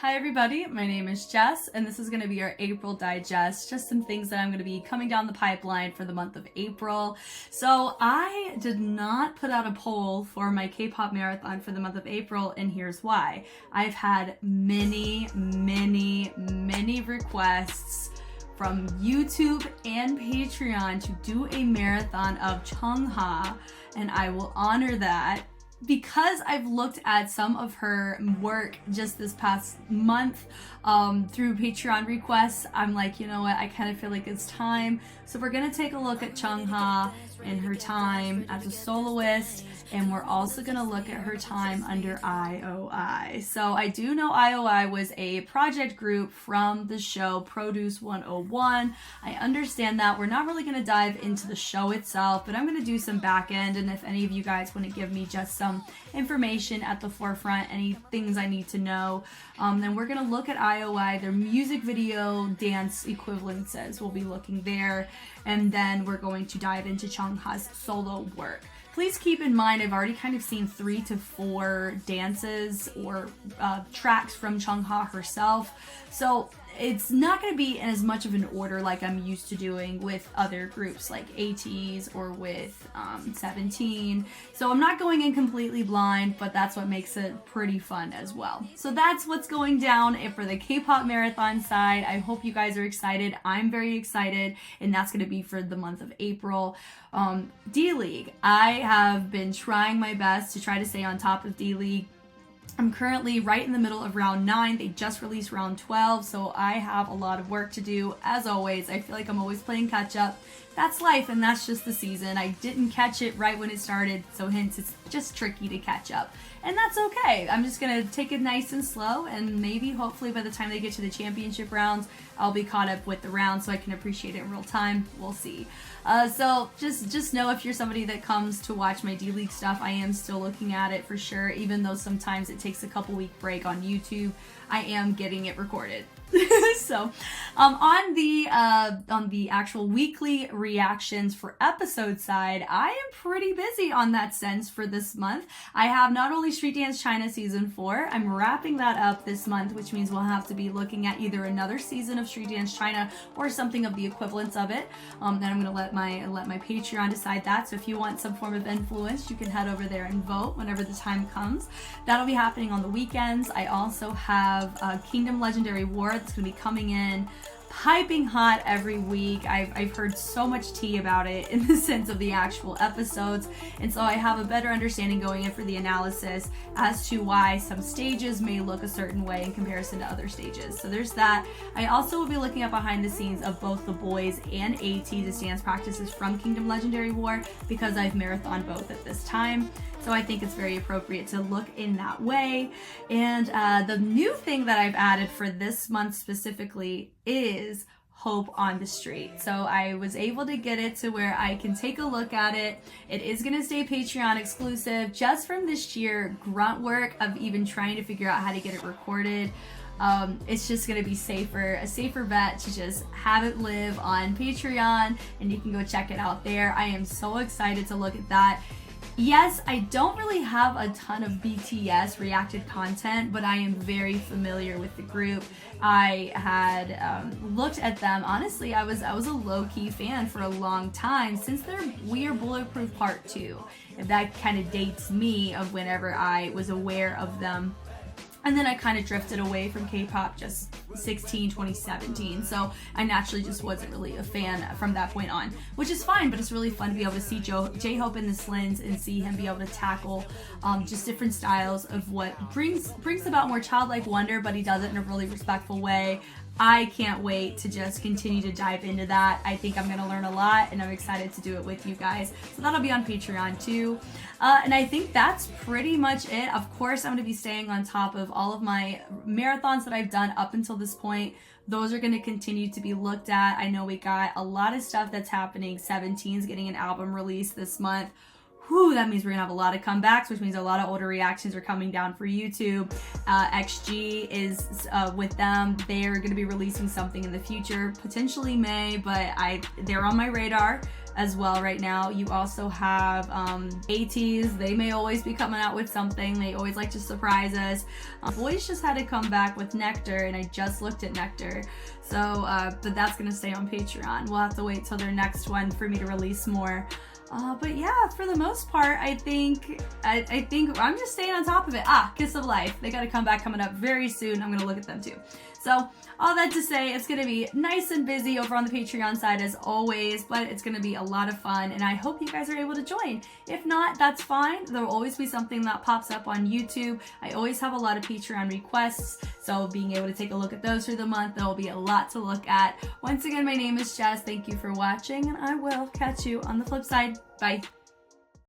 Hi everybody, my name is Jess, and this is going to be our April Digest, just some things that I'm going to be coming down the pipeline for the month of April. So I did not put out a poll for my K-pop marathon for the month of April, and here's why. I've had many requests from YouTube and Patreon to do a marathon of CHUNGHA, and I will honor that. Because I've looked at some of her work just this past month through Patreon requests, I'm like, you know what, I kind of feel like it's time. So we're going to take a look at CHUNGHA and her time as a soloist, and we're also going to look at her time under IOI. So I do know IOI was a project group from the show Produce 101. I understand that. We're not really going to dive into the show itself, but I'm going to do some back end, and if any of you guys want to give me just some information at the forefront, any things I need to know, then we're going to look at IOI, their music video dance equivalences. We'll be looking there, and then we're going to dive into CHUNGHA's solo work. Please keep in mind, I've already kind of seen 3 to 4 dances or tracks from CHUNGHA herself, so it's not going to be in as much of an order like I'm used to doing with other groups like ATEEZ or with 17. So I'm not going in completely blind, but that's what makes it pretty fun as well. So that's what's going down for the K-pop marathon side. I hope you guys are excited. I'm very excited, and that's going to be for the month of April. D.LEAGUE. I have been trying my best to try to stay on top of D.LEAGUE. I'm currently right in the middle of round 9. They just released round 12, so I have a lot of work to do. As always, I feel like I'm always playing catch up. That's life, and that's just the season. I didn't catch it right when it started, so hence it's just tricky to catch up. And that's okay. I'm just going to take it nice and slow, and maybe hopefully by the time they get to the championship rounds, I'll be caught up with the round so I can appreciate it in real time. We'll see. So just know, if you're somebody that comes to watch my D.LEAGUE stuff, I am still looking at it for sure, even though sometimes it takes a couple week break on YouTube. I am getting it recorded. So on the actual weekly reactions for episode side, I am pretty busy on that sense for this month. I have not only Street Dance China season 4, I'm wrapping that up this month, which means we'll have to be looking at either another season of Street Dance China or something of the equivalence of it. Then I'm gonna let my Patreon decide that. So if you want some form of influence, you can head over there and vote whenever the time comes. That'll be happening on the weekends. I also have Kingdom Legendary War that's going to be coming in piping hot every week. I've heard so much tea about it in the sense of the actual episodes, and so I have a better understanding going in for the analysis as to why some stages may look a certain way in comparison to other stages. So there's that. I also will be looking at behind the scenes of both the boys and ATEEZ dance practices from Kingdom Legendary War, because I've marathoned both at this time. So I think it's very appropriate to look in that way. And the new thing that I've added for this month specifically is Hope on the Street. So I was able to get it to where I can take a look at it. It is going to stay Patreon exclusive just from this sheer grunt work of even trying to figure out how to get it recorded. It's just going to be a safer bet to just have it live on Patreon, and you can go check it out there. I am so excited to look at that. Yes, I don't really have a ton of BTS reacted content, but I am very familiar with the group. I had looked at them. Honestly, I was a low-key fan for a long time since their We Are Bulletproof Part 2. If that kind of dates me of whenever I was aware of them. And then I kind of drifted away from K-pop just 2017, so I naturally just wasn't really a fan from that point on, which is fine, but it's really fun to be able to see J-Hope in this lens and see him be able to tackle just different styles of what brings about more childlike wonder, but he does it in a really respectful way. I can't wait to just continue to dive into that. I think I'm going to learn a lot, and I'm excited to do it with you guys. So that'll be on Patreon too. And I think that's pretty much it. Of course, I'm going to be staying on top of all of my marathons that I've done up until this point. Those are going to continue to be looked at. I know we got a lot of stuff that's happening. 17's getting an album release this month. Whew, that means we're gonna have a lot of comebacks, which means a lot of older reactions are coming down for YouTube. XG is with them. They're gonna be releasing something in the future, potentially May, but they're on my radar. as well right now. You also have ATs. They may always be coming out with something. They always like to surprise us. Boys just had to come back with Nectar, and I just looked at Nectar. So, but that's gonna stay on Patreon. We'll have to wait till their next one for me to release more. But yeah, for the most part, I think I'm just staying on top of it. Kiss of Life. They got a comeback coming up very soon. I'm gonna look at them too. So all that to say, it's gonna be nice and busy over on the Patreon side as always, but it's gonna be a lot of fun, and I hope you guys are able to join. If not, that's fine. There will always be something that pops up on YouTube. I always have a lot of Patreon requests, so being able to take a look at those through the month, there will be a lot to look at. Once again, my name is Jess. Thank you for watching, and I will catch you on the flip side. Bye.